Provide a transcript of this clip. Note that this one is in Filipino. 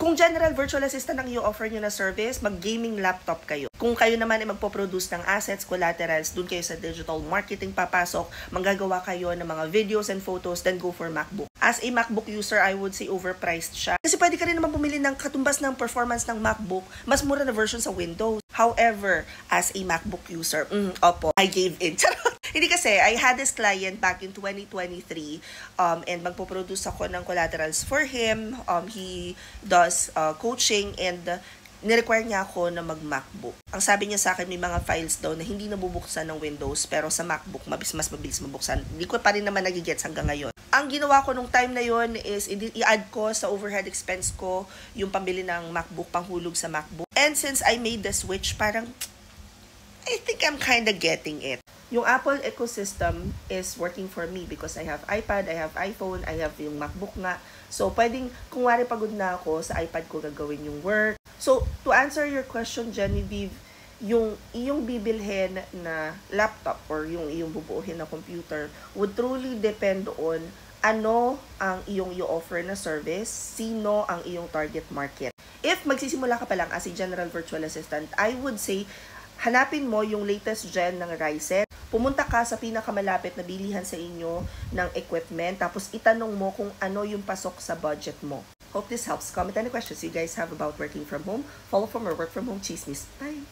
Kung general virtual assistant ang i-offer nyo na service, mag-gaming laptop kayo. Kung kayo naman ay magpo-produce ng assets, collaterals, dun kayo sa digital marketing papasok, manggagawa kayo ng mga videos and photos, then go for MacBook. As a MacBook user, I would say overpriced siya. Kasi pwede ka rin naman bumili ng katumbas ng performance ng MacBook, mas mura na version sa Windows. However, as a MacBook user, opo, I gave in. Hindi kasi, I had this client back in 2023 and magpo-produce ako ng collaterals for him. He does coaching and nirequire niya ako na mag-MacBook. Ang sabi niya sa akin, may mga files daw na hindi nabubuksan ng Windows pero sa MacBook, mas mabilis mabuksan. Hindi ko pa rin naman nagigets hanggang ngayon. Ang ginawa ko nung time na yon is i-add ko sa overhead expense ko yung pambili ng MacBook, panghulog sa MacBook. And since I made the switch, parang I think I'm kind of getting it. Yung Apple ecosystem is working for me because I have iPad, I have iPhone, I have yung MacBook nga. So, pwedeng, kung wari pagod na ako, sa iPad ko gagawin yung work. So, to answer your question, Genevieve, yung iyong bibilhin na laptop or yung iyong bubuuhin na computer would truly depend on ano ang iyong i-offer na service, sino ang iyong target market. If magsisimula ka pa lang as a general virtual assistant, I would say, hanapin mo yung latest gen ng Ryzen. Pumunta ka sa pinakamalapit na bilihan sa inyo ng equipment. Tapos itanong mo kung ano yung pasok sa budget mo. Hope this helps. Comment any questions you guys have about working from home. Follow from or work from home chismis. Bye!